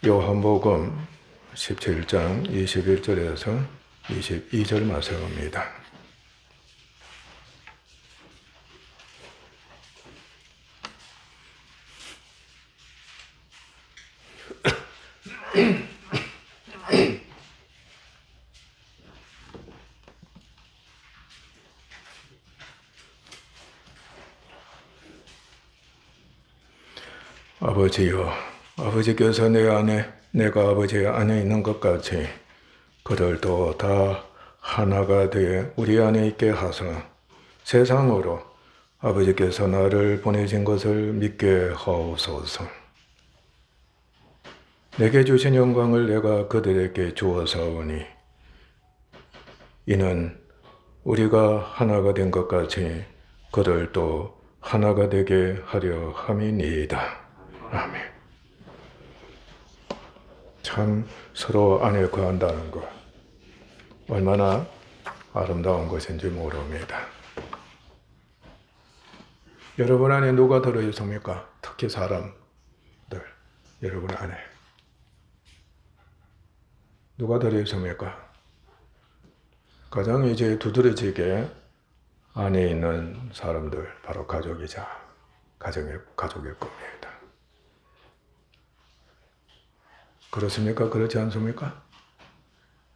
요한복음 17장 21절에서 22절 말씀입니다. 아버지여, 아버지께서 내가 아버지 안에 있는 것 같이 그들도 다 하나가 되어 우리 안에 있게 하사 세상으로 아버지께서 나를 보내신 것을 믿게 하옵소서. 내게 주신 영광을 내가 그들에게 주어사오니 이는 우리가 하나가 된 것 같이 그들도 하나가 되게 하려 함이니이다. 아멘. 참 서로 안에 거한다는 것 얼마나 아름다운 것인지 모릅니다. 여러분 안에 누가 들어있습니까? 특히 사람들 여러분 안에 누가 들어있습니까? 가장 이제 두드러지게 안에 있는 사람들 바로 가족이자 가족일 겁니다. 그렇습니까? 그렇지 않습니까?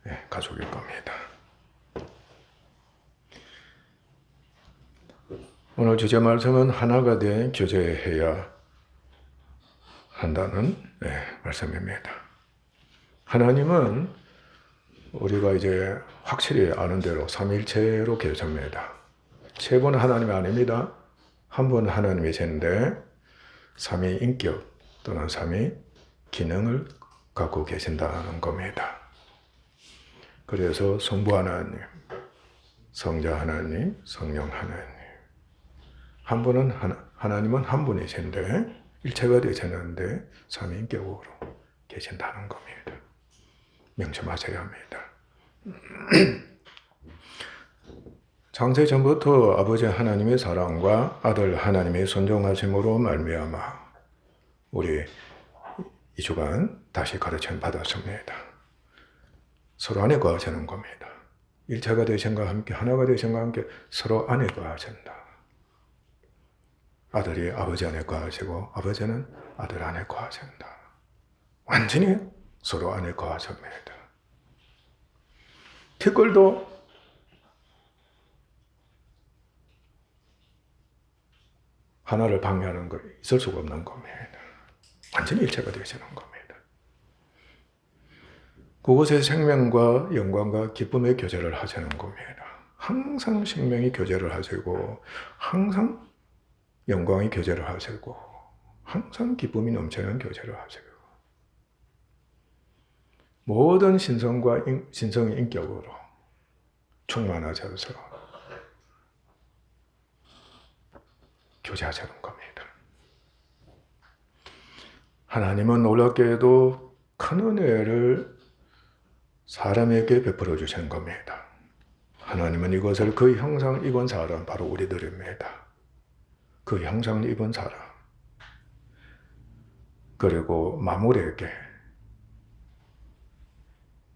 네, 가족일 겁니다. 오늘 주제 말씀은 하나가 된 교제해야 한다는 말씀입니다. 하나님은 우리가 이제 확실히 아는 대로 삼위일체로 계십니다. 세 분 하나님이 아닙니다. 한 분 하나님이신데 삼위인격 또는 삼위 기능을 갖고 계신다는 겁니다. 그래서 성부 하나님, 성자 하나님, 성령 하나님. 한 분은 하나님은 한 분이신데 일체가 되셨는데 삼위인격으로 계신다는 겁니다. 명심하셔야 합니다. 창세 전부터 아버지 하나님의 사랑과 아들 하나님의 순종하심으로 말미암아 우리 이 주간 다시 가르침 받았습니다. 서로 안에 거하시는 겁니다. 일체가 되신과 함께 하나가 되신과 함께 서로 안에 거하신다. 아들이 아버지 안에 거하시고 아버지는 아들 안에 거하신다. 완전히 서로 안에 거하십니다. 티끌도 하나를 방해하는 거 있을 수가 없는 겁니다. 완전히 일체가 되시는 겁니다. 그곳에 생명과 영광과 기쁨의 교제를 하시는 겁니다. 항상 생명이 교제를 하시고 항상 영광이 교제를 하시고 항상 기쁨이 넘치는 교제를 하시고 모든 신성의 인격으로 충만하셔서 교제하시는 겁니다. 하나님은 놀랍게도 큰 은혜를 사람에게 베풀어 주시는 겁니다. 하나님은 이것을 그 형상을 입은 사람, 바로 우리들입니다. 그 형상을 입은 사람. 그리고 마물에게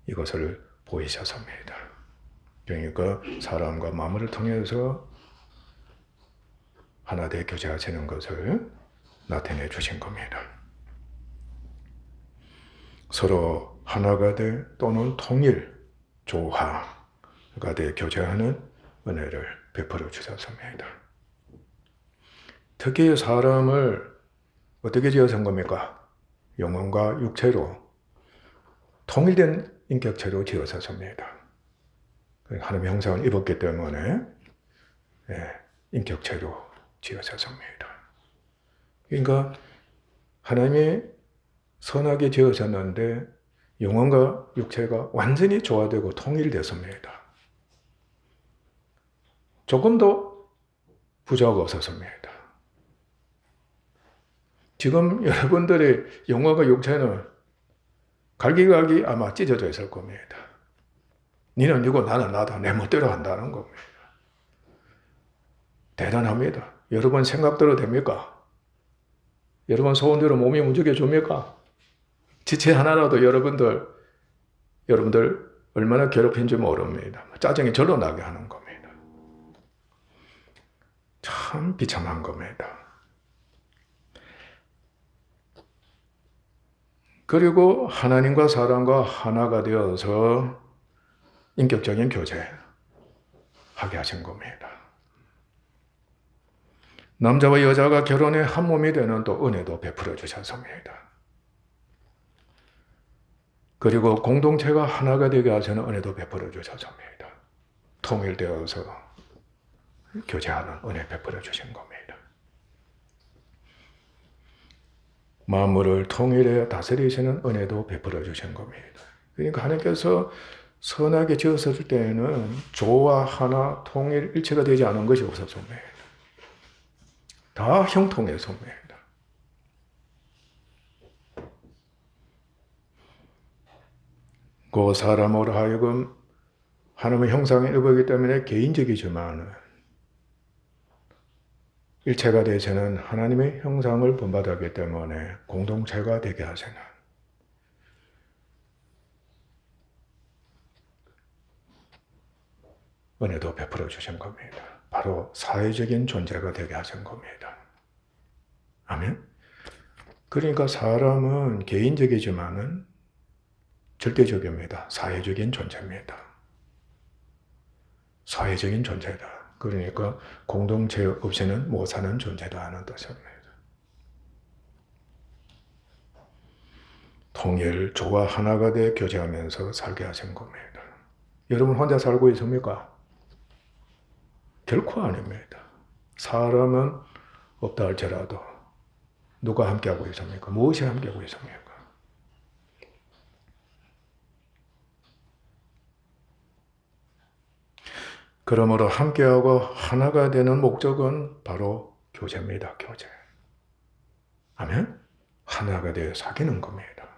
이것을 보이셨습니다. 그러니까 사람과 마물을 통해서 하나 되어 교제하시는 것을 나타내 주신 겁니다. 서로 하나가 돼 또는 통일, 조화가 돼 교제하는 은혜를 베풀어 주셨습니다. 특히 사람을 어떻게 지으신 겁니까? 영혼과 육체로 통일된 인격체로 지으셨습니다. 하나님의 형상을 입었기 때문에 인격체로 지으셨습니다. 그러니까 하나님이 선하게 지으셨는데 영혼과 육체가 완전히 조화되고 통일됐습니다. 조금도 부족가 없었습니다. 지금 여러분들의 영혼과 육체는 갈기갈기 아마 찢어져 있을 겁니다. 니는 니고 나는 나다. 내 멋대로 한다는 겁니다. 대단합니다. 여러분 생각대로 됩니까? 여러분 소원대로 몸이 움직여줍니까? 지체 하나라도 여러분들 얼마나 괴롭힌지 모릅니다. 짜증이 절로 나게 하는 겁니다. 참 비참한 겁니다. 그리고 하나님과 사람과 하나가 되어서 인격적인 교제 하게 하신 겁니다. 남자와 여자가 결혼해 한 몸이 되는 또 은혜도 베풀어 주셨습니다. 그리고 공동체가 하나가 되게 하시는 은혜도 베풀어 주셨습니다. 통일되어서 교제하는 은혜 베풀어 주신 겁니다. 만물을 통일해 다스리시는 은혜도 베풀어 주신 겁니다. 그러니까 하나님께서 선하게 지었을 때에는 조와 하나, 통일, 일체가 되지 않은 것이 없었습니다. 다 형통했습니다. 그 사람으로 하여금 하나님의 형상의 일부이기 때문에 개인적이지만 일체가 되시는 하나님의 형상을 본받았기 때문에 공동체가 되게 하시는 은혜도 베풀어 주신 겁니다. 바로 사회적인 존재가 되게 하신 겁니다. 아멘. 그러니까 사람은 개인적이지만은 절대적입니다. 사회적인 존재입니다. 사회적인 존재다. 그러니까 공동체 없이는 못 사는 존재다 하는 뜻입니다. 통일, 조화 하나가 돼 교제하면서 살게 하신 겁니다. 여러분 혼자 살고 있습니까? 결코 아닙니다. 사람은 없다 할지라도 누가 함께하고 있습니까? 무엇이 함께하고 있습니까? 그러므로 함께하고 하나가 되는 목적은 바로 교제입니다. 교제. 아멘? 하나가 되어 사귀는 겁니다.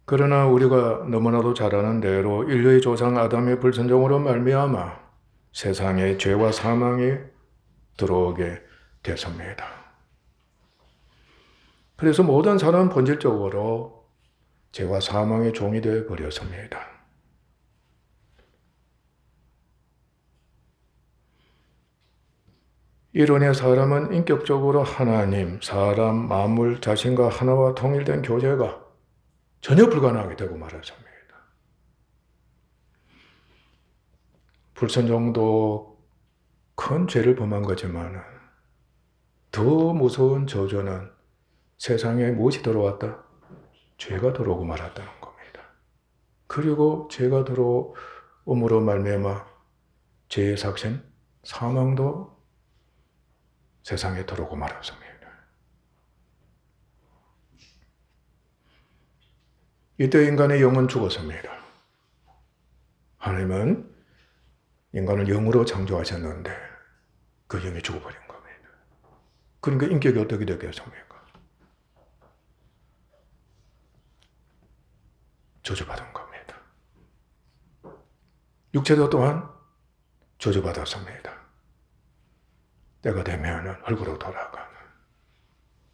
그러나 우리가 너무나도 잘 아는 대로 인류의 조상 아담의 불순종으로 말미암아 세상에 죄와 사망이 들어오게 됐습니다. 그래서 모든 사람은 본질적으로 죄와 사망의 종이 되어 버렸습니다. 이론의 사람은 인격적으로 하나님, 사람, 만물, 자신과 하나와 통일된 교제가 전혀 불가능하게 되고 말았습니다. 불순종도 큰 죄를 범한 거지만 더 무서운 저주는 세상에 무엇이 들어왔다? 죄가 들어오고 말았다는 겁니다. 그리고 죄가 들어옴으로 말미암아 죄의 삭신, 사망도 세상에 들어오고 말았습니다. 이때 인간의 영은 죽었습니다. 하나님은 인간을 영으로 창조하셨는데 그 영이 죽어버린 겁니다. 그러니까 인격이 어떻게 되겠습니까? 저주받은 겁니다. 육체도 또한 저주받았습니다. 때가 되면 흙으로 돌아가는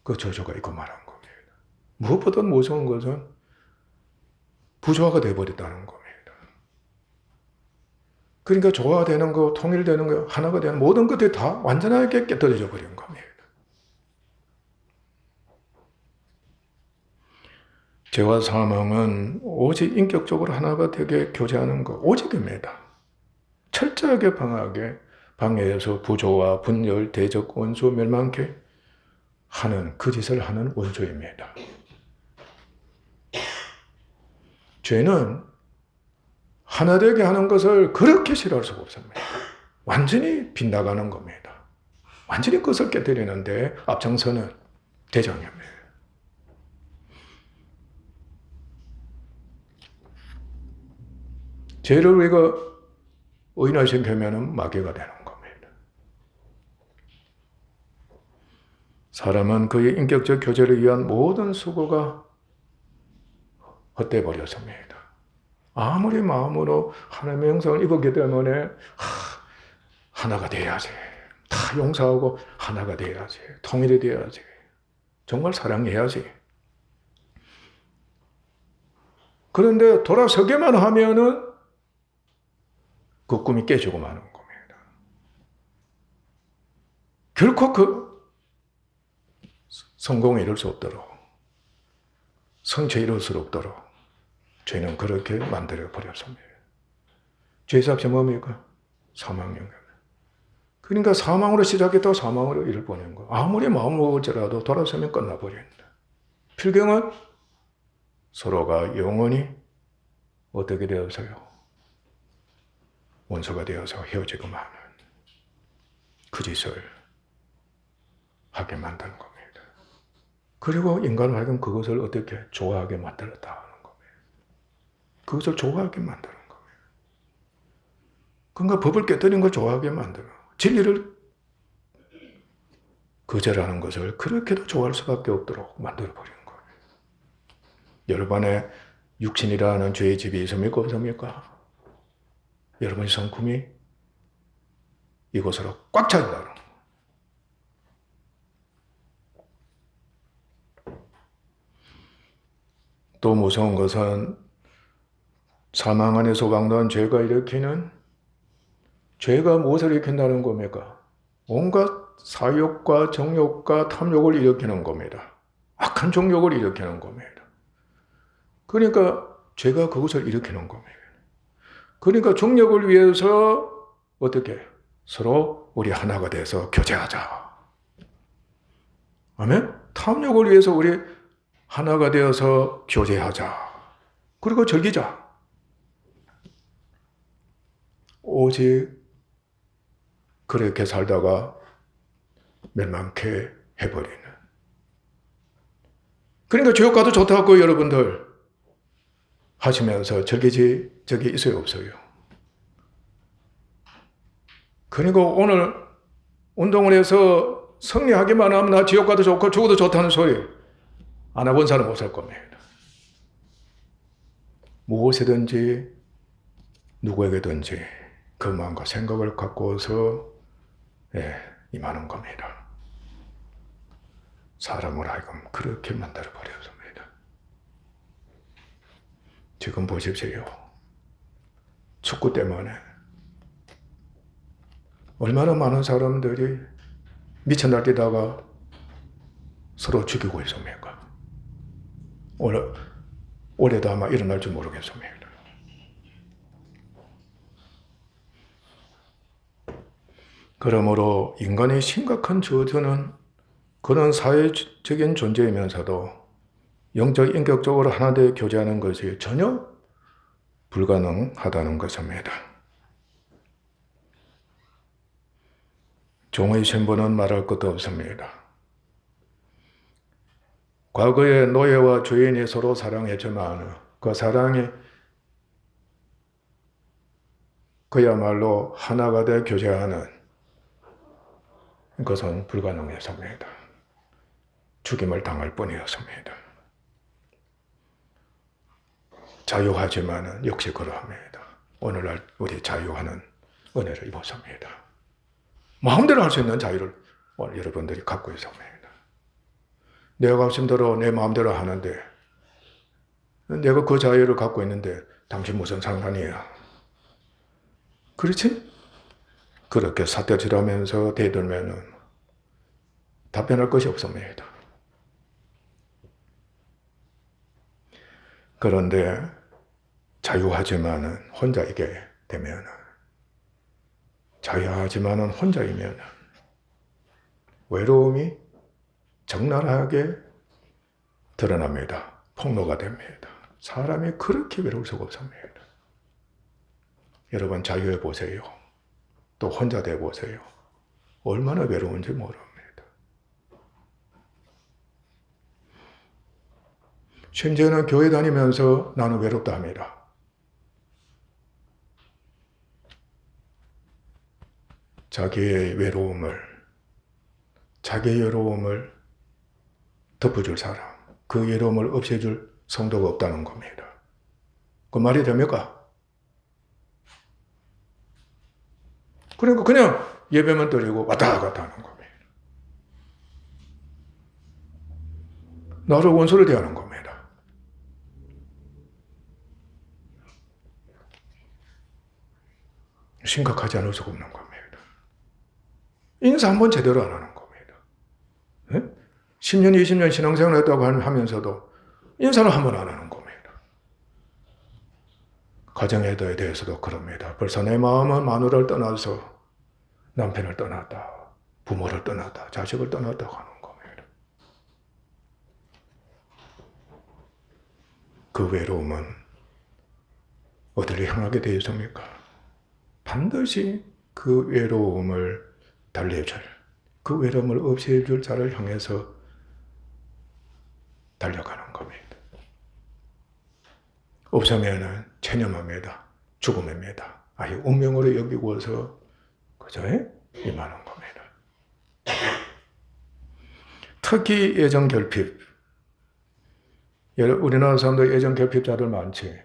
그 저주가 있고 말한 겁니다. 무엇보다 무서운 것은 부조화가 되어버렸다는 겁니다. 그러니까 조화되는 거, 통일되는 거, 하나가 되는 모든 것들이 다 완전하게 깨뜨려져 버린 겁니다. 죄와 사망은 오직 인격적으로 하나가 되게 교제하는 것, 오직입니다. 철저하게 방해해서 부조와 분열, 대적, 원수, 멸망케 하는 그 짓을 하는 원수입니다. 죄는 하나 되게 하는 것을 그렇게 싫어할 수가 없습니다. 완전히 빗나가는 겁니다. 완전히 그것을 깨뜨리는데 앞장서는 대장입니다. 죄를 우리가 의인화시키면 마귀가 되는 겁니다. 사람은 그의 인격적 교제를 위한 모든 수고가 헛되어버렸습니다. 아무리 마음으로 하나님의 형상을 입었기 때문에 하나가 돼야지. 다 용서하고 하나가 돼야지. 통일이 돼야지. 정말 사랑해야지. 그런데 돌아서기만 하면은 그 꿈이 깨지고 마는 겁니다. 결코 그 성공에 이룰 수 없도록, 성취에 이룰 수 없도록 죄는 그렇게 만들어 버렸습니다. 죄의 삭제 뭡니까? 사망령. 그러니까 사망으로 시작했다가 사망으로 이를 보낸 거. 아무리 마음 먹을지라도 돌아서면 끝나버린다. 필경은 서로가 영원히 어떻게 되어서요? 원수가 되어서 헤어지고 마는 그 짓을 하게 만드는 겁니다. 그리고 인간을 하여금 그것을 어떻게 좋아하게 만들었다 하는 겁니다. 그것을 좋아하게 만드는 겁니다. 그러니까 법을 깨뜨린 걸 좋아하게 만들어. 진리를 거절하는 것을 그렇게도 좋아할 수밖에 없도록 만들어버리는 거예요. 여러분의 육신이라는 죄의 집이 있습니까? 없습니까? 여러분의 성품이 이곳으로 꽉 차 있다는 거예요. 또 무서운 것은 사망 안에서 강도한 죄가 일으키는, 죄가 무엇을 일으킨다는 겁니까? 온갖 사욕과 정욕과 탐욕을 일으키는 겁니다. 악한 정욕을 일으키는 겁니다. 그러니까 죄가 그것을 일으키는 겁니다. 그러니까 정욕을 위해서 어떻게 서로 우리 하나가 돼서 교제하자. 아멘? 탐욕을 위해서 우리 하나가 되어서 교제하자. 그리고 즐기자. 오직 그렇게 살다가 멸망케 해버리는. 그러니까 지옥 가도 좋다고 여러분들 하시면서 즐기지 적이 있어요, 없어요? 그리고 오늘 운동을 해서 승리하기만 하면 나 지옥 가도 좋고 죽어도 좋다는 소리 안 해본 사람 못 살 겁니다. 무엇이든지 누구에게든지 그 마음과 생각을 갖고서 임하는 겁니다. 사람을 하여금 그렇게 만들어버렸습니다. 지금 보십시오. 축구 때문에 얼마나 많은 사람들이 미쳐 날뛰다가 서로 죽이고 있습니까? 올해도 아마 일어날 줄 모르겠습니다. 그러므로 인간의 심각한 저주는 그런 사회적인 존재이면서도 영적, 인격적으로 하나 되어 교제하는 것이 전혀 불가능하다는 것입니다. 종의 신분은 말할 것도 없습니다. 과거에 노예와 주인이 서로 사랑했지만 그 사랑이 그야말로 하나가 되어 교제하는 것은 불가능했습니다. 죽임을 당할 뿐이었습니다. 자유하지만 역시 그러합니다. 오늘날 우리 자유하는 은혜를 입었습니다. 마음대로 할 수 있는 자유를 여러분들이 갖고 있습니다. 내가 가슴대로 내 마음대로 하는데 내가 그 자유를 갖고 있는데 당신 무슨 상관이야? 그렇지? 그렇게 삿대질하면서 대들면은 답변할 것이 없습니다. 그런데 자유하지만은 혼자이게 되면은, 자유하지만은 혼자이면은 외로움이 적나라하게 드러납니다. 폭로가 됩니다. 사람이 그렇게 외로울 수가 없습니다. 여러분 자유해 보세요. 또 혼자 돼 보세요. 얼마나 외로운지 모릅니다. 심지어는 교회 다니면서 나는 외롭다 합니다. 자기의 외로움을 덮어줄 사람, 그 외로움을 없애줄 성도가 없다는 겁니다. 그 말이 됩니까? 그러니까 그냥 예배만 드리고 왔다 갔다 하는 겁니다. 나를 원수로 대하는 겁니다. 심각하지 않을 수가 없는 겁니다. 인사 한번 제대로 안 하는 겁니다. 네? 10년, 20년 신앙생활 했다고 하면서도 인사를 한번 안 하는 겁니다. 가정에 대해서도 그럽니다. 벌써 내 마음은 마누라를 떠나서 남편을 떠났다, 부모를 떠났다, 자식을 떠났다고 하는 겁니다. 그 외로움은 어디를 향하게 되어 있습니까? 반드시 그 외로움을 달래줄, 그 외로움을 없애줄 자를 향해서 달려가는 겁니다. 없으면은 체념합니다. 죽음입니다. 아예 운명으로 여기고서 그저 임하는 겁니다. 특히 애정결핍. 우리나라 사람들 애정결핍자들 많지.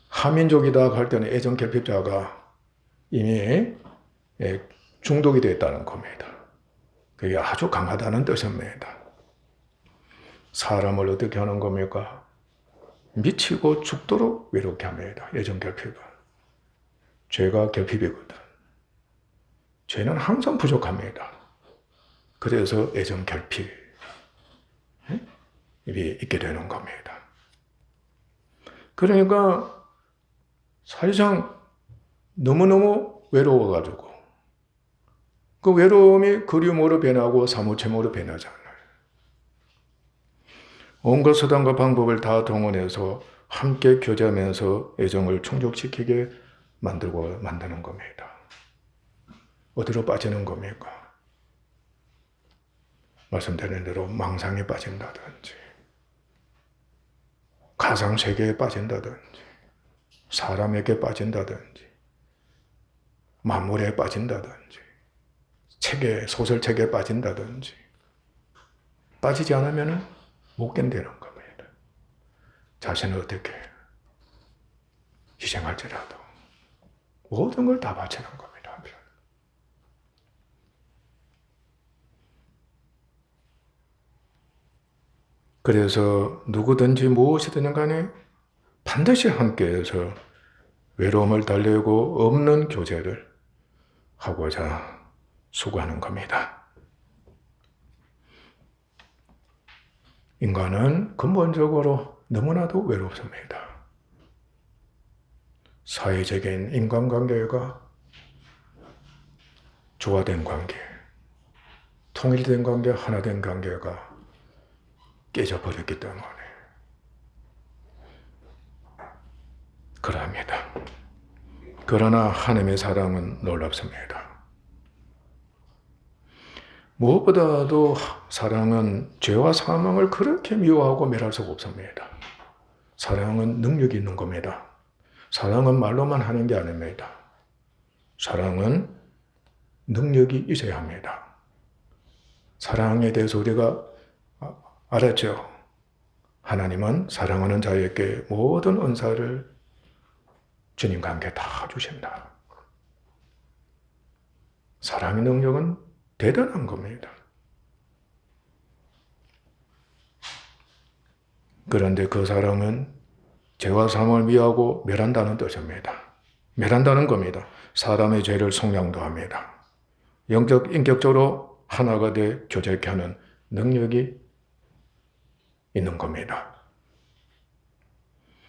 한민족이다 할 때는 애정결핍자가 이미 중독이 됐다는 겁니다. 그게 아주 강하다는 뜻입니다. 사람을 어떻게 하는 겁니까? 미치고 죽도록 외롭게 합니다. 애정결핍은. 죄가 결핍이거든. 죄는 항상 부족합니다. 그래서 애정결핍이 있게 되는 겁니다. 그러니까 사실상 너무너무 외로워가지고 그 외로움이 그리움으로 변하고 사무침으로 변하잖아요. 온갖 수단과 방법을 다 동원해서 함께 교제하면서 애정을 충족시키게 만드는 겁니다. 어디로 빠지는 겁니까? 말씀드린 대로 망상에 빠진다든지, 가상세계에 빠진다든지, 사람에게 빠진다든지, 만물에 빠진다든지, 소설책에 빠진다든지, 빠지지 않으면 못 견디는 겁니다. 자신을 어떻게 희생할지라도 모든 걸 다 바치는 겁니다. 한편. 그래서 누구든지 무엇이든 간에 반드시 함께해서 외로움을 달래고 없는 교제를 하고자 수고하는 겁니다. 인간은 근본적으로 너무나도 외롭습니다. 사회적인 인간관계가 조화된 관계, 통일된 관계, 하나된 관계가 깨져버렸기 때문에 그러합니다. 그러나 하나님의 사랑은 놀랍습니다. 무엇보다도 사랑은 죄와 사망을 그렇게 미워하고 멸할 수가 없습니다. 사랑은 능력이 있는 겁니다. 사랑은 말로만 하는 게 아닙니다. 사랑은 능력이 있어야 합니다. 사랑에 대해서 우리가 알았죠. 하나님은 사랑하는 자에게 모든 은사를 주님과 함께 다 주신다. 사랑의 능력은 대단한 겁니다. 그런데 그 사랑은 죄와 사망을 미워하고 멸한다는 뜻입니다. 멸한다는 겁니다. 사람의 죄를 속량도 합니다. 인격적으로 하나가 돼 교제케 하는 능력이 있는 겁니다.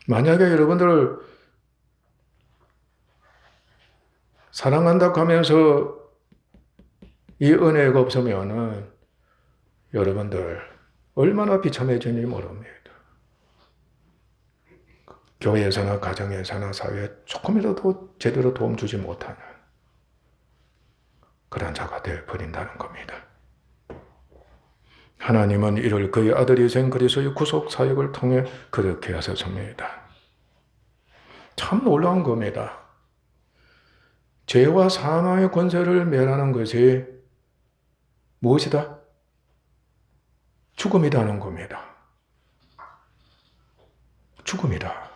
만약에 여러분들 사랑한다고 하면서 이 은혜가 없으면은 여러분들 얼마나 비참해지는지 모릅니다. 교회에서나 가정에서나 사회에 조금이라도 제대로 도움 주지 못하는 그런 자가 되어버린다는 겁니다. 하나님은 이를 그의 아들이신 그리스도의 구속 사역을 통해 그렇게 하셨습니다. 참 놀라운 겁니다. 죄와 사망의 권세를 멸하는 것이 무엇이다? 죽음이라는 겁니다. 죽음이다.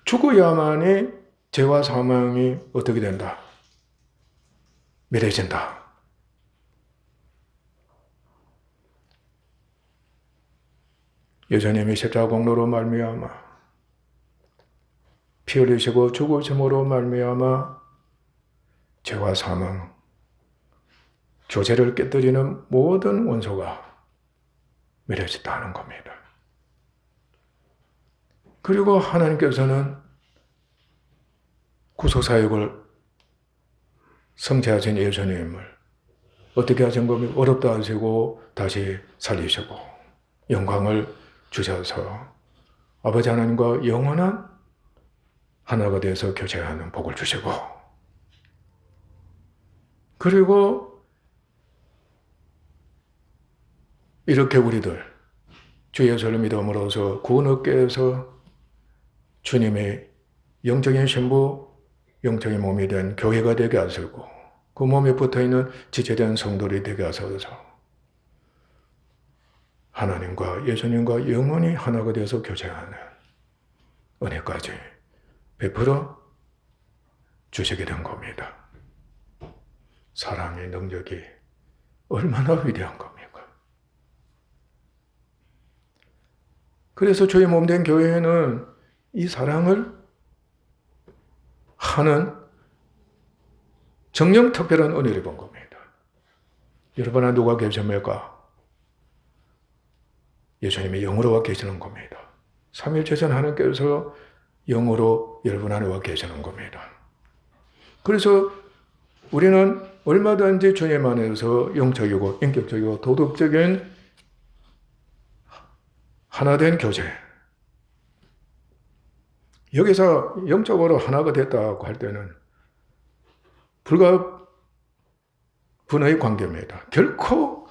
죽어야만이 죄와 사망이 어떻게 된다? 미래진다. 예수님이 십자가 공로로 말미암아 피 흘리시고 죽으심으로 말미암아 죄와 사망, 교제를 깨뜨리는 모든 원소가 미래졌다는 겁니다. 그리고 하나님께서는 구속사역을 성취하신 예수님을 어떻게 하신 겁니까? 어렵다 하시고 다시 살리시고 영광을 주셔서 아버지 하나님과 영원한 하나가 되어서 교제하는 복을 주시고, 그리고 이렇게 우리들 주 예수를 믿음으로써 구원 얻게 해서 주님의 영적인 신부, 영적인 몸이 된 교회가 되게 하시고 그 몸에 붙어있는 지체된 성도들이 되게 하셔서 하나님과 예수님과 영원히 하나가 되어서 교제하는 은혜까지 베풀어 주시게 된 겁니다. 사랑의 능력이 얼마나 위대한 겁니까? 그래서 주의 몸된 교회에는 이 사랑을 하는 정령 특별한 은혜를 본 겁니다. 여러분 안에 누가 계십니까? 예수님이 영으로 와 계시는 겁니다. 삼일체전 하나님께서 영으로 여러분 안에 와 계시는 겁니다. 그래서 우리는 얼마든지 주님 안에서 영적이고 인격적이고 도덕적인 하나된 교제, 여기서 영적으로 하나가 됐다고 할 때는 불과 분의 관계입니다. 결코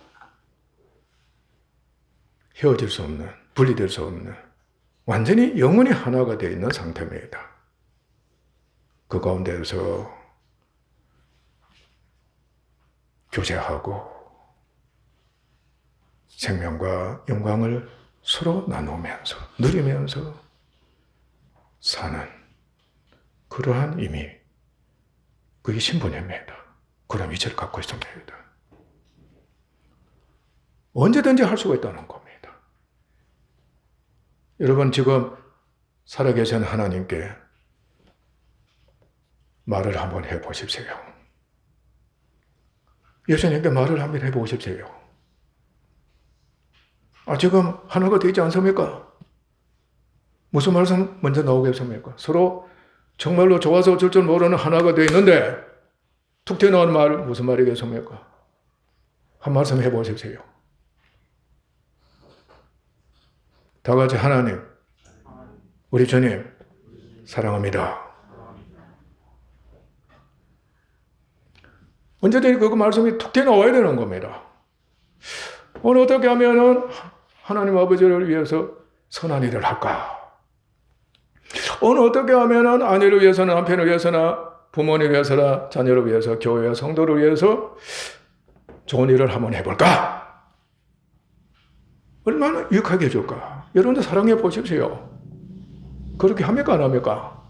헤어질 수 없는, 분리될 수 없는, 완전히 영원히 하나가 되어 있는 상태입니다. 그 가운데서 교제하고 생명과 영광을 서로 나누면서 누리면서 사는 그러한 의미, 그게 신분입니다. 그런 위치를 갖고 있습니다. 언제든지 할 수가 있다는 겁니다. 여러분 지금 살아계신 하나님께 말을 한번 해보십시오. 예수님께 말을 한번 해보십시오. 지금 하나가 되지 않습니까? 무슨 말씀 먼저 나오겠습니까? 서로 정말로 좋아서 어쩔 줄 모르는 하나가 되어 있는데 툭 튀어나오는 말 무슨 말이겠습니까? 한 말씀 해보십시오. 다 같이 하나님, 우리 주님 사랑합니다. 언제든지 그 말씀이 툭 튀어나와야 되는 겁니다. 오늘 어떻게 하면은 하나님 아버지를 위해서 선한 일을 할까? 오늘 어떻게 하면은 아내를 위해서나 남편을 위해서나 부모님을 위해서나 자녀를 위해서 교회와 성도를 위해서 좋은 일을 한번 해볼까? 얼마나 유익하게 해줄까? 여러분들 사랑해 보십시오. 그렇게 합니까 안 합니까?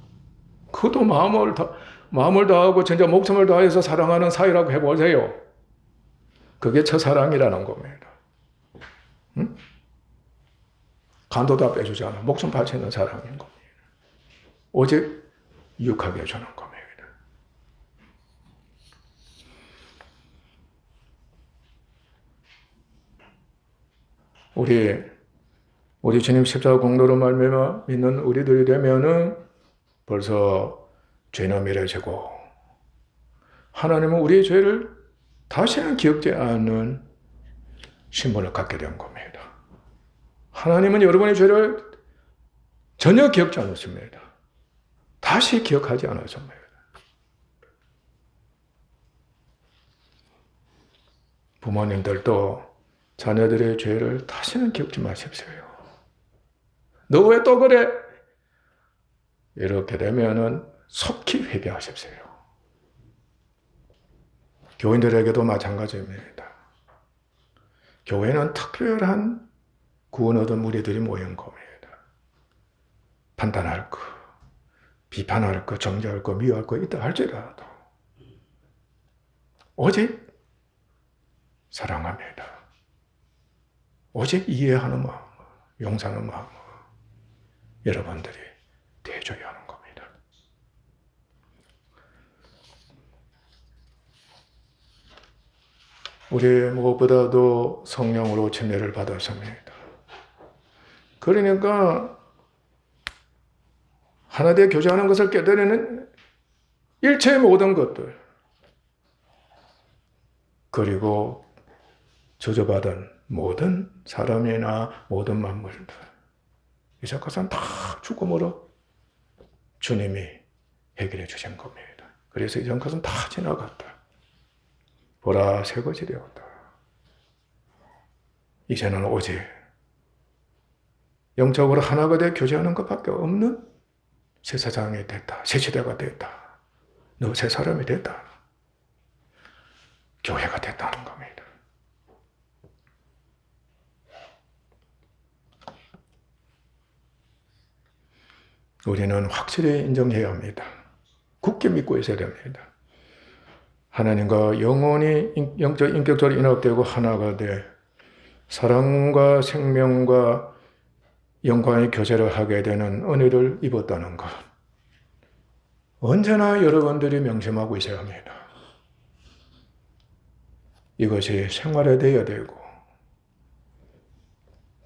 그것도 마음을 다하고 진짜 목숨을 다해서 사랑하는 사이라고 해보세요. 그게 첫사랑이라는 겁니다. 응? 간도 다 빼주지 않아. 목숨 바치는 사랑인 겁니다. 오직 유익하게 해주는 겁니다. 우리 주님 십자가 공로로 말미암아 믿는 우리들이 되면은 벌써 죄는 미래지고 하나님은 우리의 죄를 다시는 기억지 않는 신분을 갖게 된 겁니다. 하나님은 여러분의 죄를 전혀 기억지 않으십니다. 다시 기억하지 않으십니다. 부모님들도 자녀들의 죄를 다시는 기억지 마십시오. 너 왜 또 그래? 이렇게 되면은 속히 회개하십시오. 교인들에게도 마찬가지입니다. 교회는 특별한 구원 얻은 무리들이 모인 겁니다. 판단할 거, 비판할 거, 정죄할 거, 미워할 거 있다 할지라도 오직 사랑합니다. 오직 이해하는 마음, 용서하는 마음, 여러분들이 대줘야 하는 겁니다. 우리 무엇보다도 성령으로 침례를 받았습니다. 그러니까 하나 되어 교제하는 것을 깨달으는 일체의 모든 것들, 그리고 저주받은 모든 사람이나 모든 만물들, 이제 것은 다 죽음으로 주님이 해결해 주신 겁니다. 그래서 이전 것은 다 지나갔다. 보라, 새 것이 되었다. 이제는 오직 영적으로 하나가 되어 교제하는 것밖에 없는 새 세상이 됐다. 새 시대가 됐다. 너 새 사람이 됐다. 교회가 됐다는 겁니다. 우리는 확실히 인정해야 합니다. 굳게 믿고 있어야 됩니다. 하나님과 영원히 영적 인격적으로 인합되고 하나가 돼 사랑과 생명과 영광의 교제를 하게 되는 은혜를 입었다는 것, 언제나 여러분들이 명심하고 있어야 합니다. 이것이 생활화되어야 되고,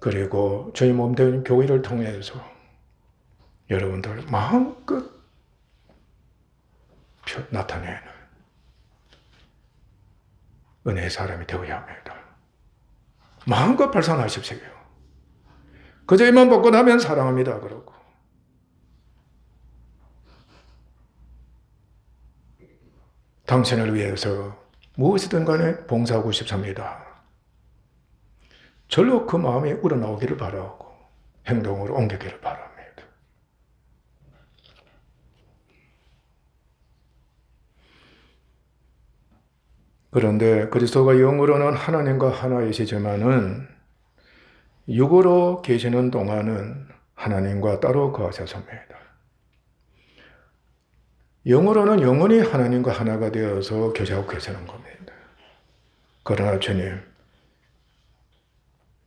그리고 저희 몸된 교회를 통해서 여러분들 마음껏 나타내는 은혜의 사람이 되어야 합니다. 마음껏 발산하십시오. 그저 입만 벗고 나면 사랑합니다 그러고, 당신을 위해서 무엇이든 간에 봉사하고 싶습니다. 절로 그 마음이 우러나오기를 바라고 행동으로 옮기기를 바랍니다. 그런데 그리스도가 영으로는 하나님과 하나이시지만은 육으로 계시는 동안은 하나님과 따로 거하셨습니다. 영으로는 영원히 하나님과 하나가 되어서 교제하고 계시는 겁니다. 그러나 주님,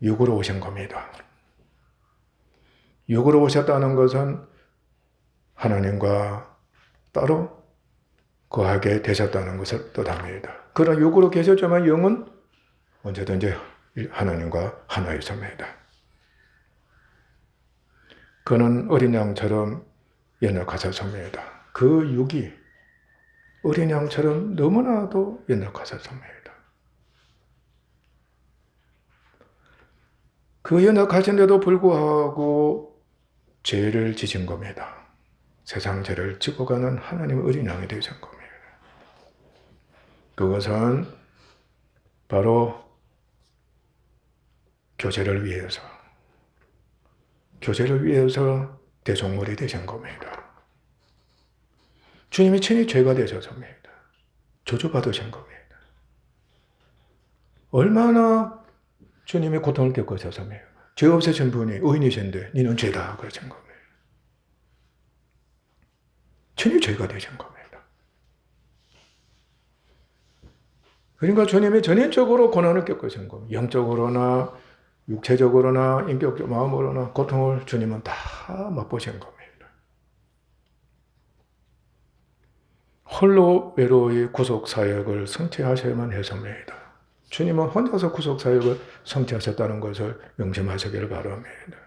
육으로 오신 겁니다. 육으로 오셨다는 것은 하나님과 따로 거하게 되셨다는 것을 뜻합니다. 그런 육으로 계셨지만 영은 언제든지 하나님과 하나이십니다. 그는 어린 양처럼 연약하셨습니다. 그 육이 어린 양처럼 너무나도 연약하셨습니다. 그 연약하신데도 불구하고 죄를 지신 겁니다. 세상 죄를 지고 가는 하나님의 어린 양이 되신 겁니다. 그것은 바로 교제를 위해서 대속물이 되신 겁니다. 주님이 친히 죄가 되셨습니다. 저주받으신 겁니다. 얼마나 주님이 고통을 겪으셨습니까? 죄 없으신 분이 의인이신데 니는 죄다 그러신 겁니다. 친히 죄가 되신 겁니다. 그러니까 주님이 전인적으로 고난을 겪으신 겁니다. 영적으로나 육체적으로나 인격적 마음으로나 고통을 주님은 다 맛보신 겁니다. 홀로 외로이 구속사역을 성취하셔야만 했습니다. 주님은 혼자서 구속사역을 성취하셨다는 것을 명심하시기를 바랍니다.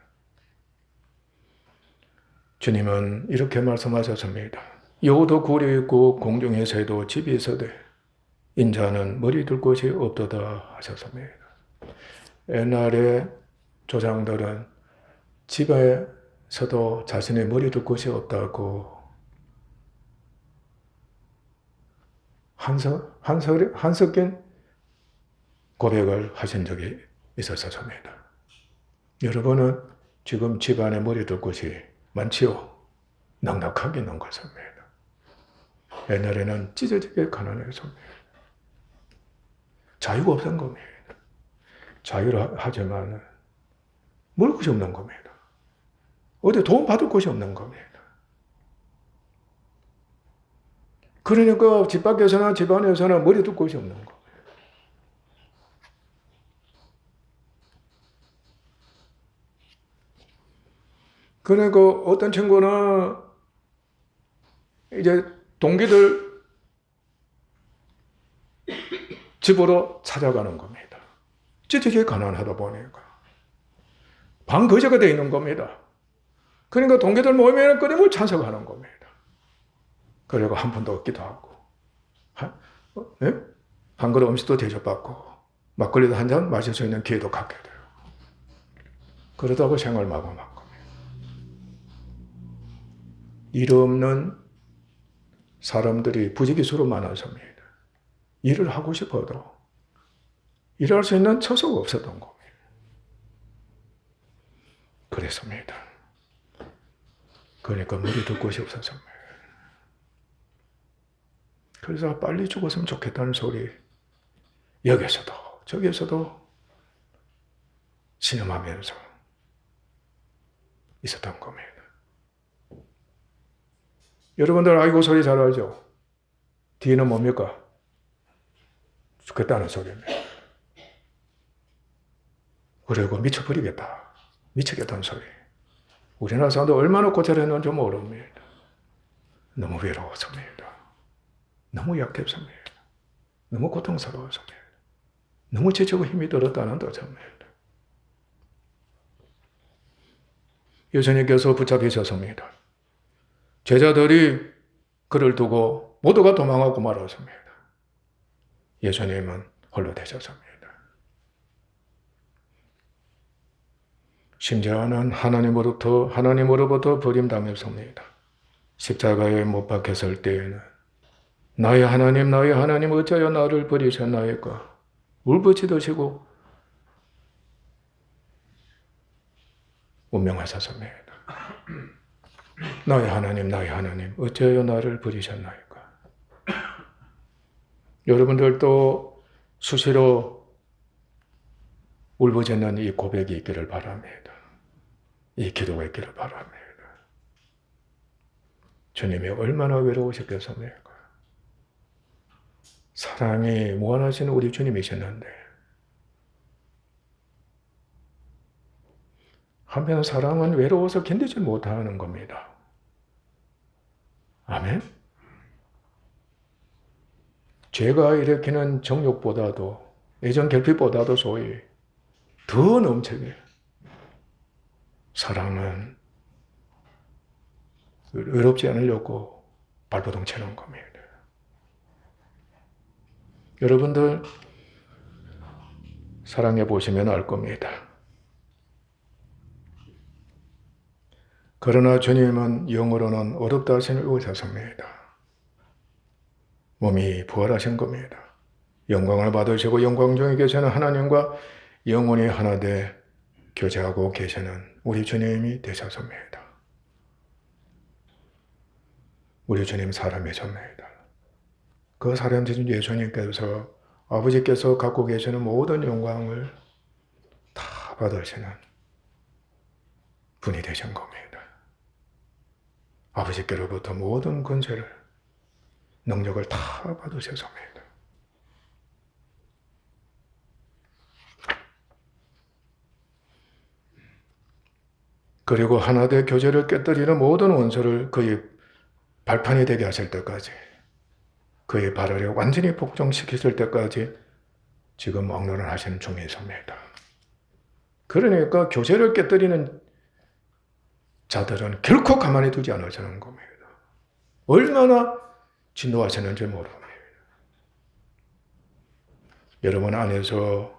주님은 이렇게 말씀하셨습니다. 여우도 굴이 있고 공중의 새도 집이 있어되 인자는 머리 둘 곳이 없도다 하셨습니다. 옛날에 조상들은 집에서도 자신의 머리 둘 곳이 없다고 한석인 고백을 하신 적이 있었습니다. 여러분은 지금 집안에 머리 둘 곳이 많지요? 넉넉하게 있는 것입니다. 옛날에는 찢어지게 가난했습니다. 자유가 없는 겁니다. 자유를 하지만 먹을 것이 없는 겁니다. 어디 도움 받을 곳이 없는 겁니다. 그러니까 집 밖에서나 집 안에서나 머리 둘 곳이 없는 거. 그러니까 어떤 친구는 이제 동기들 집으로 찾아가는 겁니다. 찌질하게 가난하다 보니까. 방 거지가 되어 있는 겁니다. 그러니까 동기들 모이면 끊임없이 찬성하는 겁니다. 그리고 한 푼도 얻기도 하고, 한 그릇 음식도 대접받고, 막걸리도 한 잔 마실 수 있는 기회도 갖게 돼요. 그러다고 생활 마감한 겁니다. 일 없는 사람들이 부지기수로 많아서입니다. 일을 하고 싶어도 일할 수 있는 처소가 없었던 겁니다. 그랬습니다. 그러니까 머리 둘 곳이 없었습니다. 그래서 빨리 죽었으면 좋겠다는 소리 여기서도 저기서도 신음하면서 있었던 겁니다. 여러분들 아이고 소리 잘 알죠? 뒤에는 뭡니까? 죽겠다는 소리입니다. 그리고 미쳐버리겠다. 미치겠다는 소리. 우리나라 사람들 얼마나 고찰했는지 모릅니다. 너무 외로웠습니다. 너무 약했습니다. 너무 고통스러웠습니다. 너무 지치고 힘이 들었다는 뜻입니다. 예수님께서 붙잡히셨습니다. 제자들이 그를 두고 모두가 도망하고 말았습니다. 예수님은 홀로 되셨습니다. 심지어는 하나님으로부터 버림당했습니다. 십자가에 못 박혔을 때에는 나의 하나님 어찌하여 나를 버리셨나이까 울부짖으시고 운명하셨습니다. 나의 하나님 어찌하여 나를 버리셨나이까. 여러분들도 수시로 울부짖는 이 고백이 있기를 바랍니다. 이 기도가 있기를 바랍니다. 주님이 얼마나 외로우셨겠습니까? 사랑이 무한하신 우리 주님이셨는데 한편 사랑은 외로워서 견디지 못하는 겁니다. 아멘? 죄가 일으키는 정욕보다도 애정 결핍보다도 소위 더 넘치게 사랑은 외롭지 않으려고 발버둥 치는 겁니다. 여러분들 사랑해 보시면 알 겁니다. 그러나 주님은 영으로는 어렵다 하시는 의사십니다. 몸이 부활하신 겁니다. 영광을 받으시고 영광 중에 계시는 하나님과 영원히 하나 돼 교제하고 계시는 우리 주님이 되셨습니다. 우리 주님 사람이십니다. 그 사람이신 예수님께서 아버지께서 갖고 계시는 모든 영광을 다 받으시는 분이 되신 겁니다. 아버지께로부터 모든 권세를 능력을 다 받으셨습니다. 그리고 하나되 교제를 깨뜨리는 모든 원수를 그의 발판이 되게 하실 때까지 그의 발을 완전히 복종시키실 때까지 지금 막론을 하시는 중에 있습니다. 그러니까 교제를 깨뜨리는 자들은 결코 가만히 두지 않으시는 겁니다. 얼마나 진노하시는지 모릅니다. 여러분 안에서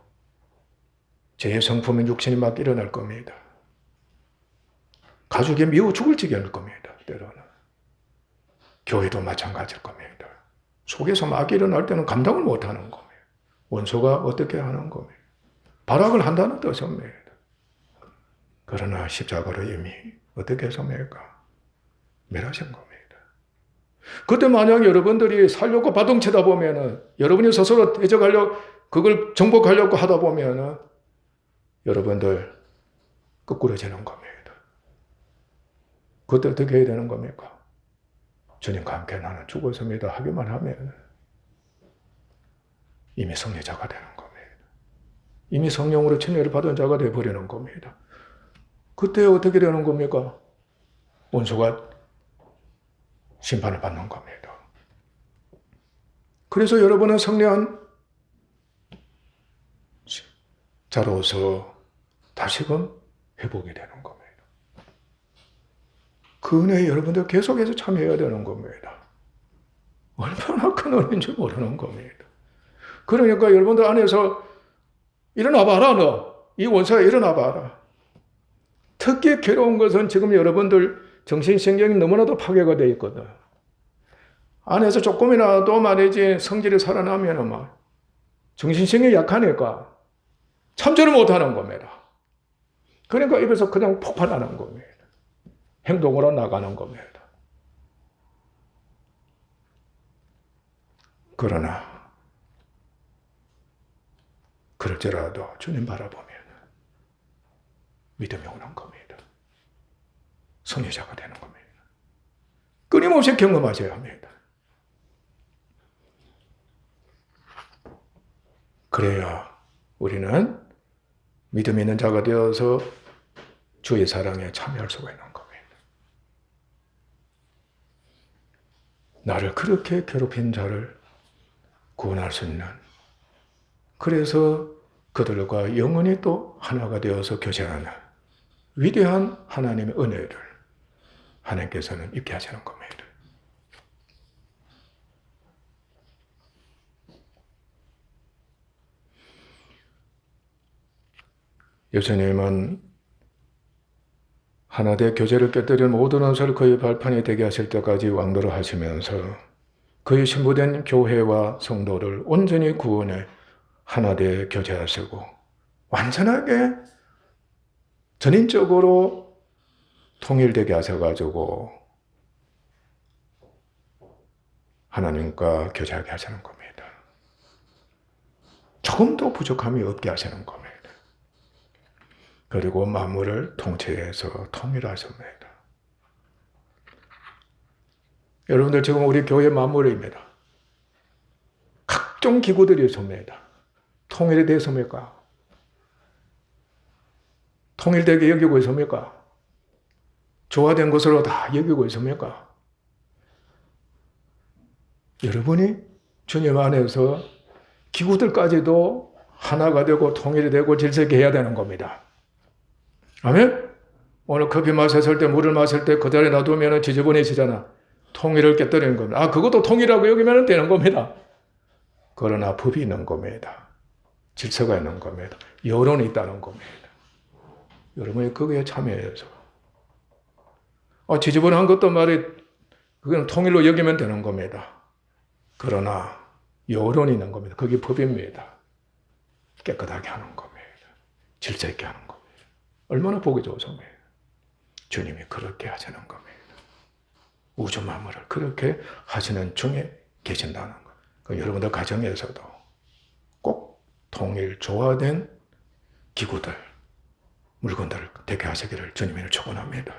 죄의 성품인 육신이 막 일어날 겁니다. 가족이 미워 죽을 지경일 겁니다. 때로는. 교회도 마찬가지일 겁니다. 속에서 막 일어날 때는 감당을 못하는 겁니다. 원수가 어떻게 하는 겁니다. 발악을 한다는 뜻입니다. 그러나 십자가로 이미 어떻게 했습니까? 멸하신 겁니다. 그때 만약 여러분들이 살려고 바둥치다 보면은 여러분이 스스로 대적하려고 그걸 정복하려고 하다 보면은 여러분들 거꾸로지는 겁니다. 그때 어떻게 해야 되는 겁니까? 주님과 함께 나는 죽었습니다 하기만 하면 이미 성례자가 되는 겁니다. 이미 성령으로 침례를 받은 자가 되어버리는 겁니다. 그때 어떻게 되는 겁니까? 원수가 심판을 받는 겁니다. 그래서 여러분은 성령한 자로서 다시금 회복이 되는 겁니다. 그 은혜에 여러분들 계속해서 참여해야 되는 겁니다. 얼마나 큰 은혜인지 모르는 겁니다. 그러니까 여러분들 안에서 일어나 봐라, 너. 이 원수야, 일어나 봐라. 특히 괴로운 것은 지금 여러분들 정신신경이 너무나도 파괴가 되어 있거든. 안에서 조금이라도 말이지 성질이 살아나면 막 정신신경이 약하니까 참지를 못하는 겁니다. 그러니까 입에서 그냥 폭발하는 겁니다. 행동으로 나가는 겁니다. 그러나 그럴지라도 주님 바라보면 믿음이 오는 겁니다. 성례자가 되는 겁니다. 끊임없이 경험하셔야 합니다. 그래야 우리는 믿음 있는 자가 되어서 주의 사랑에 참여할 수가 있는 겁니다. 나를 그렇게 괴롭힌 자를 구원할 수 있는, 그래서 그들과 영원히 또 하나가 되어서 교제하는 위대한 하나님의 은혜를 하나님께서는 입게 하시는 겁니다. 예수님은 하나되 교제를 깨뜨린 모든 원수를 그의 발판이 되게 하실 때까지 왕노를 하시면서 그의 신부된 교회와 성도를 온전히 구원해 하나되 교제하시고 완전하게 전인적으로 통일되게 하셔가지고 하나님과 교제하게 하시는 겁니다. 조금도 부족함이 없게 하시는 겁니다. 그리고 만물을 통치해서 통일하십니다. 여러분들 지금 우리 교회 만물입니다. 각종 기구들이 있습니다. 통일이 됐습니까? 통일되게 여기고 있습니까? 조화된 것으로 다 여기고 있습니까? 여러분이 주님 안에서 기구들까지도 하나가 되고 통일이 되고 질서있게 해야 되는 겁니다. 아멘? 오늘 커피 마셨을 때, 물을 마실 때 그 자리에 놔두면 지저분해지잖아. 통일을 깨뜨리는 겁니다. 아, 그것도 통일하고 여기면 되는 겁니다. 그러나 법이 있는 겁니다. 질서가 있는 겁니다. 여론이 있다는 겁니다. 여러분이 거기에 참여해서 지저분한 것도 말이 그건 통일로 여기면 되는 겁니다. 그러나 여론이 있는 겁니다. 그게 법입니다. 깨끗하게 하는 겁니다. 질서 있게 하는 겁니다. 얼마나 보기 좋습니까? 주님이 그렇게 하시는 겁니다. 우주 만물을 그렇게 하시는 중에 계신다는 것. 여러분들 가정에서도 꼭 통일, 조화된 기구들, 물건들을 되게 하시기를 주님을 축원합니다.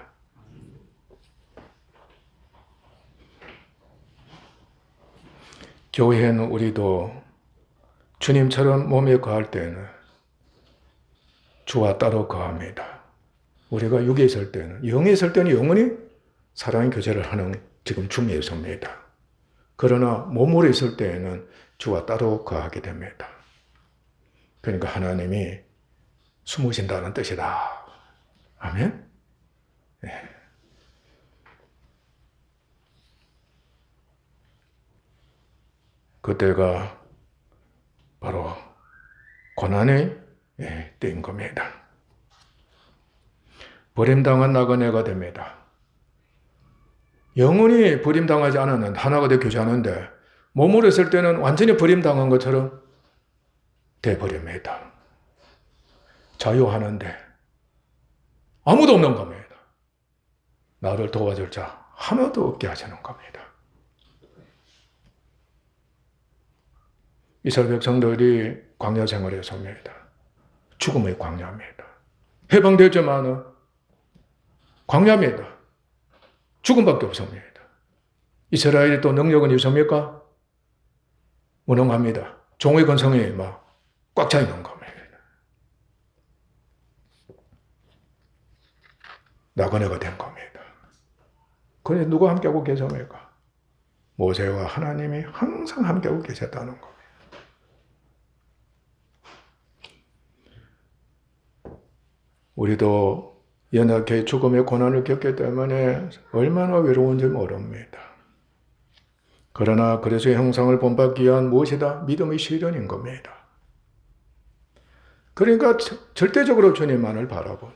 교회는 우리도 주님처럼 몸에 거할 때는 주와 따로 거합니다. 우리가 육에 있을 때는, 영에 있을 때는 영원히 사랑의 교제를 하는 지금 중에 있습니다. 그러나 몸으로 있을 때에는 주와 따로 거하게 됩니다. 그러니까 하나님이 숨으신다는 뜻이다. 아멘? 네. 그때가 바로 고난의 때인 겁니다. 버림당한 나그네가 됩니다. 영원히 버림당하지 않았는 하나가 되어 교제하는데 몸으로 있을 때는 완전히 버림당한 것처럼 돼버립니다. 자유하는데 아무도 없는 겁니다. 나를 도와줄 자 하나도 없게 하시는 겁니다. 이스라엘 백성들이 광야 생활했습니다. 죽음의 광야입니다. 해방되지만은 광야입니다. 죽음밖에 없습니다. 이스라엘이 또 능력은 있습니까? 무능합니다. 종의 근성이 막 꽉 차 있는 겁니다. 나그네가 된 겁니다. 그런데 누가 함께하고 계십니까? 모세와 하나님이 항상 함께하고 계셨다는 겁니다. 우리도 연약해 죽음의 고난을 겪기 때문에 얼마나 외로운지 모릅니다. 그러나 그리스도의 형상을 본받기 위한 무엇이다? 믿음의 실현인 겁니다. 그러니까 절대적으로 주님만을 바라보는,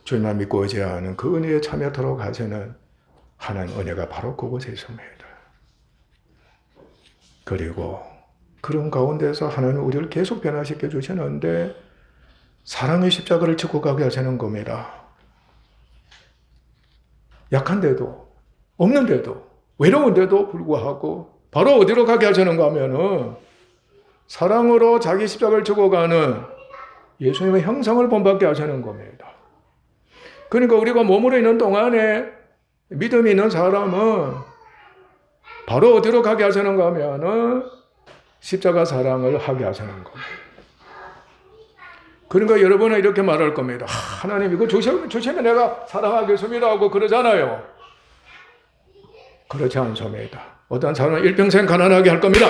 주님만 믿고 의지하는 그 은혜에 참여토록 하시는 하나님 은혜가 바로 그곳에 있습니다. 그리고 그런 가운데서 하나님 우리를 계속 변화시켜 주시는데 사랑의 십자가를 짚고 가게 하시는 겁니다. 약한데도, 없는데도, 외로운데도 불구하고 바로 어디로 가게 하시는가 하면은 사랑으로 자기 십자가를 짚고 가는 예수님의 형상을 본받게 하시는 겁니다. 그러니까 우리가 머무르 있는 동안에 믿음이 있는 사람은 바로 어디로 가게 하시는가 하면은 십자가 사랑을 하게 하시는 겁니다. 그러니까 여러분은 이렇게 말할 겁니다. 하나님 이거 주시면 내가 사랑하겠습니다 하고 그러잖아요. 그렇지 않습니다. 어떤 사람은 일평생 가난하게 할 겁니다.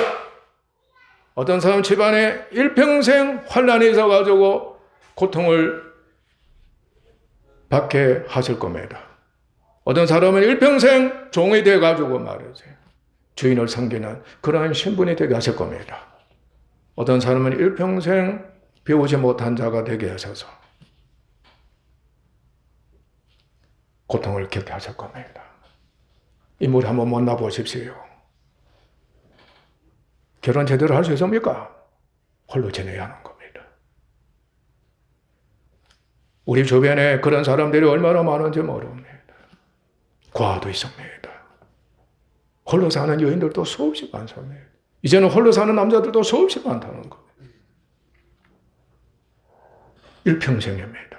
어떤 사람은 집안에 일평생 환난이 있어가지고 고통을 받게 하실 겁니다. 어떤 사람은 일평생 종이 돼가지고 말이죠. 주인을 섬기는 그러한 신분이 되게 하실 겁니다. 어떤 사람은 일평생 배우지 못한 자가 되게 하셔서 고통을 겪게 하실 겁니다. 인물 한번 만나보십시오. 결혼 제대로 할 수 있습니까? 홀로 지내야 하는 겁니다. 우리 주변에 그런 사람들이 얼마나 많은지 모릅니다. 과도 있습니다. 홀로 사는 여인들도 수없이 많습니다. 이제는 홀로 사는 남자들도 수없이 많다는 겁니다. 일평생입니다.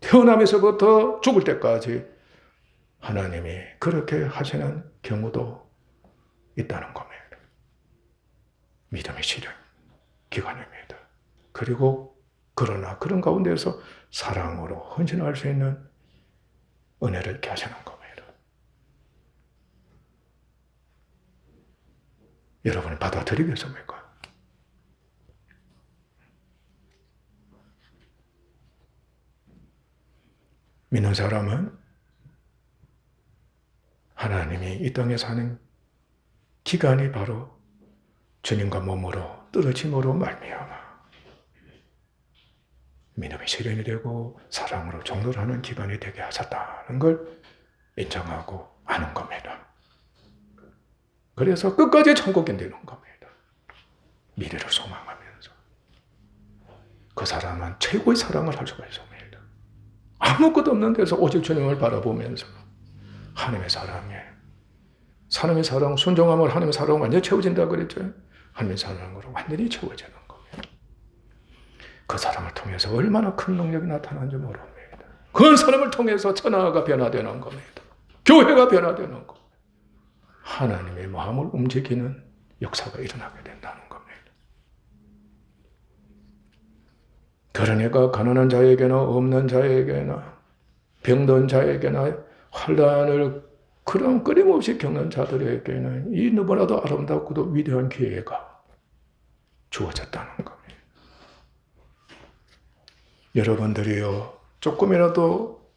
태어나면서부터 죽을 때까지 하나님이 그렇게 하시는 경우도 있다는 겁니다. 믿음의 실현 기간입니다. 그리고 그러나 그런 가운데서 사랑으로 헌신할 수 있는 은혜를 이렇게 하시는 겁니다. 여러분이 받아들이겠습니까? 믿는 사람은 하나님이 이 땅에 사는 기간이 바로 주님과 몸으로 떨어짐으로 말미암아 믿음의 실현이 되고 사랑으로 종로하는 기간이 되게 하셨다는 걸 인정하고 아는 겁니다. 그래서 끝까지 천국이 되는 겁니다. 미래를 소망하면서 그 사람은 최고의 사랑을 할 수가 있습니다. 아무것도 없는 데서 오직 주님을 바라보면서 하나님의 사랑, 순종함으로 하나님의 사랑은 완전히 채워진다 그랬죠. 하나님의 사랑으로 완전히 채워지는 겁니다. 그 사람을 통해서 얼마나 큰 능력이 나타나는지 모릅니다. 그 사람을 통해서 천하가 변화되는 겁니다. 교회가 변화되는 겁니다. 하나님의 마음을 움직이는 역사가 일어나게 된다는 겁니다. 그러니까 가난한 자에게나 없는 자에게나 병든 자에게나 환난을 그런 끊임없이 겪는 자들에게는 이 너무나도 아름답고도 위대한 기회가 주어졌다는 겁니다. 여러분들이요 조금이라도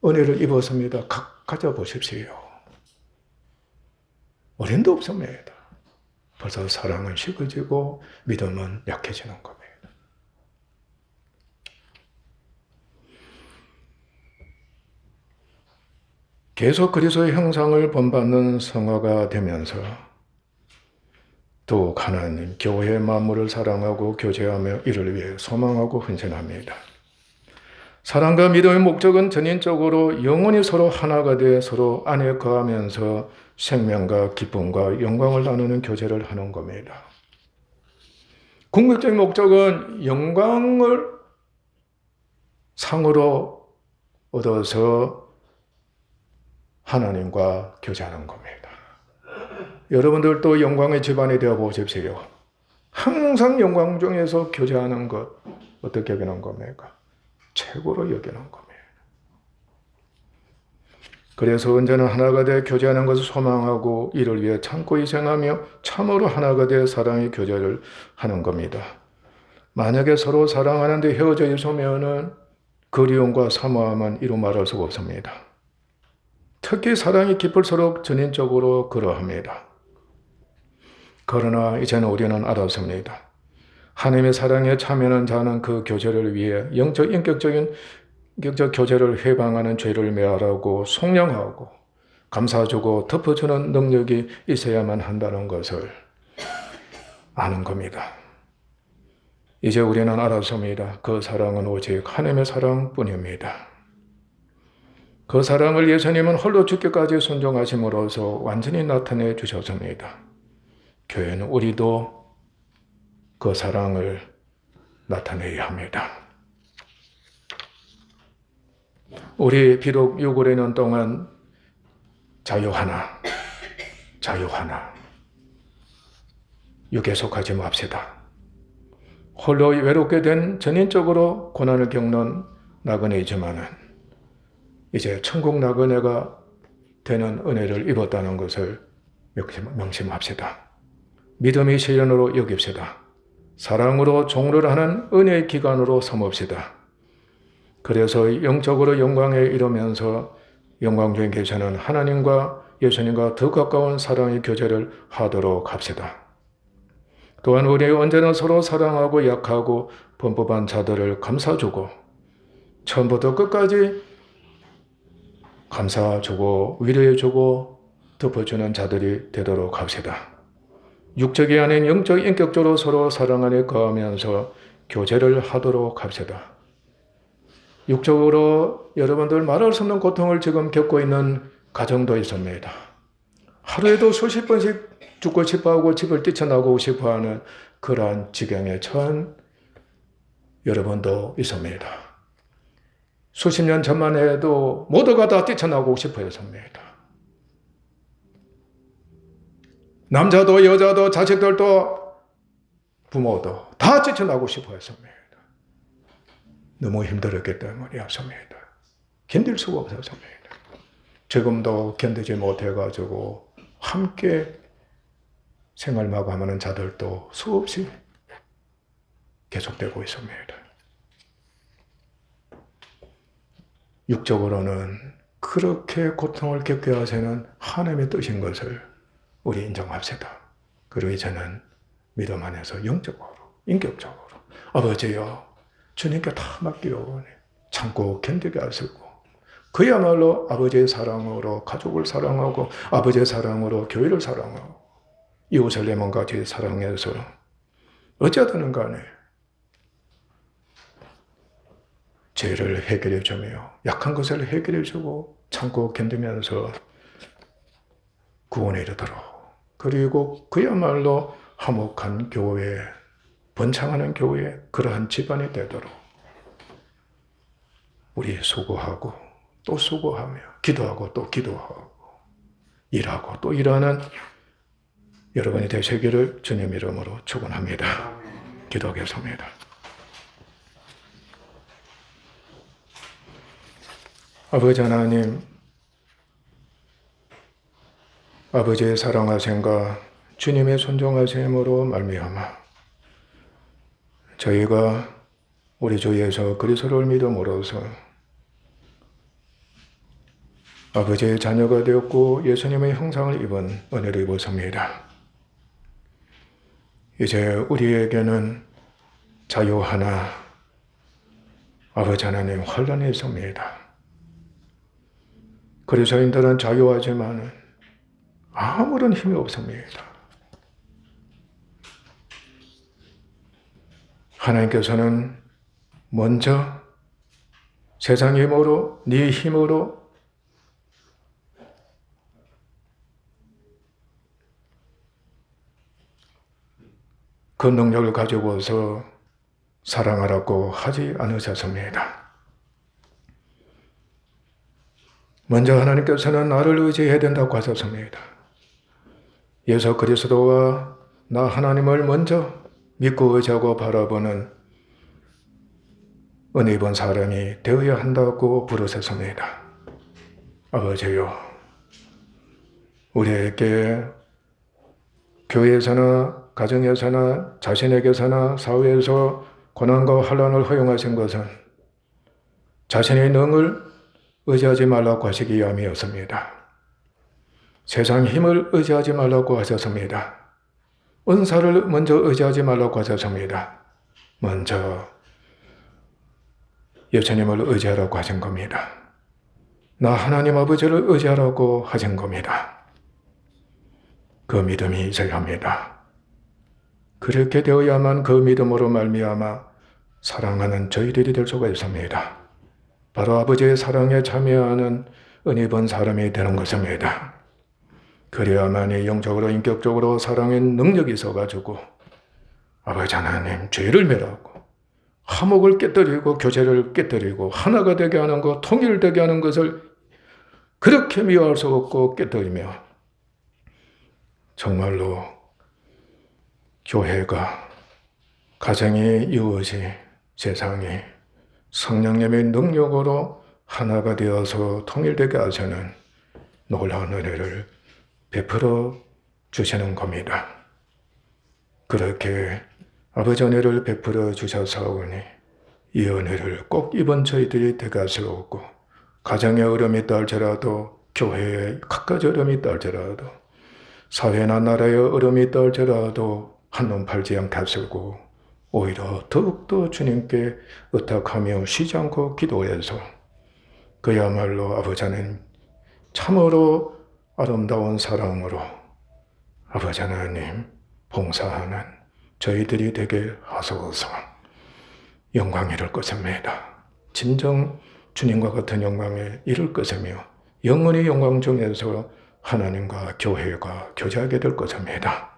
은혜를 입었습니다. 가져보십시오. 어림도 없습니다. 벌써 사랑은 식어지고 믿음은 약해지는 겁니다. 계속 그리스도의 형상을 본받는 성화가 되면서 더욱 하나님 교회의 만물을 사랑하고 교제하며 이를 위해 소망하고 헌신합니다. 사랑과 믿음의 목적은 전인적으로 영원히 서로 하나가 되어 서로 안에 거하면서 생명과 기쁨과 영광을 나누는 교제를 하는 겁니다. 궁극적인 목적은 영광을 상으로 얻어서 하나님과 교제하는 겁니다. 여러분들도 영광의 집안이 되어 보십시오. 항상 영광 중에서 교제하는 것 어떻게 여기는 겁니까? 최고로 여기는 겁니다. 그래서 언제나 하나가 되어 교제하는 것을 소망하고 이를 위해 참고 희생하며 참으로 하나가 되어 사랑의 교제를 하는 겁니다. 만약에 서로 사랑하는데 헤어져 있으면은 그리움과 사모함은 이루 말할 수가 없습니다. 특히 사랑이 깊을수록 전인적으로 그러합니다. 그러나 이제는 우리는 알았습니다. 하나님의 사랑에 참여하는 자는 그 교제를 위해 영적, 인격적 교제를 해방하는 죄를 메하라고 속량하고 감사주고 덮어주는 능력이 있어야만 한다는 것을 아는 겁니다. 이제 우리는 알았습니다. 그 사랑은 오직 하나님의 사랑뿐입니다. 그 사랑을 예수님은 홀로 죽기까지 순종하심으로써 완전히 나타내 주셨습니다. 교회는 우리도 그 사랑을 나타내야 합니다. 우리 비록 6월의 동안 자유하나 육에 속하지 맙시다. 홀로 외롭게 된 전인적으로 고난을 겪는 나그네이지만은 이제 천국 나그네가 되는 은혜를 입었다는 것을 명심합시다. 믿음의 시련으로 여깁시다. 사랑으로 종로를 하는 은혜의 기간으로 삼읍시다. 그래서 영적으로 영광에 이르면서 영광 중에 계시는 하나님과 예수님과 더 가까운 사랑의 교제를 하도록 합시다. 또한 우리 언제나 서로 사랑하고 약하고 범법한 자들을 감싸주고 처음부터 끝까지 감싸주고 위로해주고 덮어주는 자들이 되도록 합시다. 육적이 아닌 영적 인격적으로 서로 사랑 안에 거하면서 교제를 하도록 합시다. 육적으로 여러분들 말할 수 없는 고통을 지금 겪고 있는 가정도 있습니다. 하루에도 수십 번씩 죽고 싶어하고 집을 뛰쳐나오고 싶어하는 그러한 지경에 처한 여러분도 있습니다. 수십 년 전만 해도 모두가 다 뛰쳐나오고 싶어 했습니다. 남자도 여자도 자식들도 부모도 다 뛰쳐나오고 싶어 했습니다. 너무 힘들었기 때문이었습니다. 견딜 수가 없었습니다. 지금도 견디지 못해가지고 함께 생활 마감하는 자들도 수없이 계속되고 있습니다. 육적으로는 그렇게 고통을 겪게 하시는 하나님의 뜻인 것을 우리 인정합시다. 그리고 이제는 믿음 안에서 영적으로, 인격적으로 아버지여 주님께 다 맡기오니 참고 견디게 하시고 그야말로 아버지의 사랑으로 가족을 사랑하고 아버지의 사랑으로 교회를 사랑하고 이웃을 내 몸같이 사랑해서 어쩌든 간에 죄를 해결해주며 약한 것을 해결해주고 참고 견디면서 구원에 이르도록 그리고 그야말로 화목한 교회, 번창하는 교회 그러한 집안이 되도록 우리 수고하고 또 수고하며 기도하고 또 기도하고 일하고 또 일하는 여러분이 되시기를 주님 이름으로 축원합니다. 기도하겠습니다. 아버지 하나님, 아버지의 사랑하심과 주님의 순종하심으로 말미암아 저희가 우리 주 예수 그리스도를 믿음으로써 아버지의 자녀가 되었고 예수님의 형상을 입은 은혜를 입었습니다. 이제 우리에게는 자유 하나 아버지 하나님 환란이 있습니다. 그리스도인들은 자유하지만 아무런 힘이 없습니다. 하나님께서는 먼저 세상 힘으로 네 힘으로 그 능력을 가지고서 사랑하라고 하지 않으셨습니다. 먼저 하나님께서는 나를 의지해야 된다고 하셨습니다. 예수 그리스도와 나 하나님을 먼저 믿고 의지하고 바라보는 은혜 입은 사람이 되어야 한다고 부르셨습니다. 아버지요, 우리에게 교회에서나 가정에서나 자신에게서나 사회에서 고난과 환난을 허용하신 것은 자신의 능을 의지하지 말라고 하시기 위함이었습니다. 세상 힘을 의지하지 말라고 하셨습니다. 은사를 먼저 의지하지 말라고 하셨습니다. 먼저 예수님을 의지하라고 하신 겁니다. 나 하나님 아버지를 의지하라고 하신 겁니다. 그 믿음이 있어야 합니다. 그렇게 되어야만 그 믿음으로 말미암아 사랑하는 저희들이 될 수가 있습니다. 바로 아버지의 사랑에 참여하는 은혜 입은 사람이 되는 것입니다. 그래야만이 영적으로 인격적으로 사랑의 능력이 있어가지고 아버지 하나님 죄를 멸하고 화목을 깨뜨리고 교제를 깨뜨리고 하나가 되게 하는 것, 통일되게 하는 것을 그렇게 미워할 수 없고 깨뜨리며 정말로 교회가, 가정이, 이웃이, 세상이 성령님의 능력으로 하나가 되어서 통일되게 하시는 놀라운 은혜를 베풀어 주시는 겁니다. 그렇게 아버지 은혜를 베풀어 주셔서오니 이 은혜를 꼭 이번 저희들이 되게 하시옵고 가정에 어려움이 있다 할지라도 교회에 갖가지 어려움이 있다 할지라도 사회나 나라에 어려움이 있다 할지라도 한눈 팔지 않게 하시고 오히려 더욱더 주님께 의탁하며 쉬지 않고 기도해서 그야말로 아버지 하나님 참으로 아름다운 사랑으로 아버지 하나님 봉사하는 저희들이 되게 하소서. 영광이 이룰 것입니다. 진정 주님과 같은 영광에 이룰 것이며 영원히 영광 중에서 하나님과 교회가 교제하게 될 것입니다.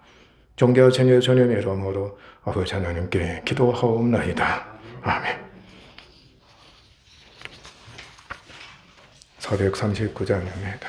존귀하신 예수님의 이름으로 아버지 하나님께 기도하옵나이다. 아멘. 439장입니다.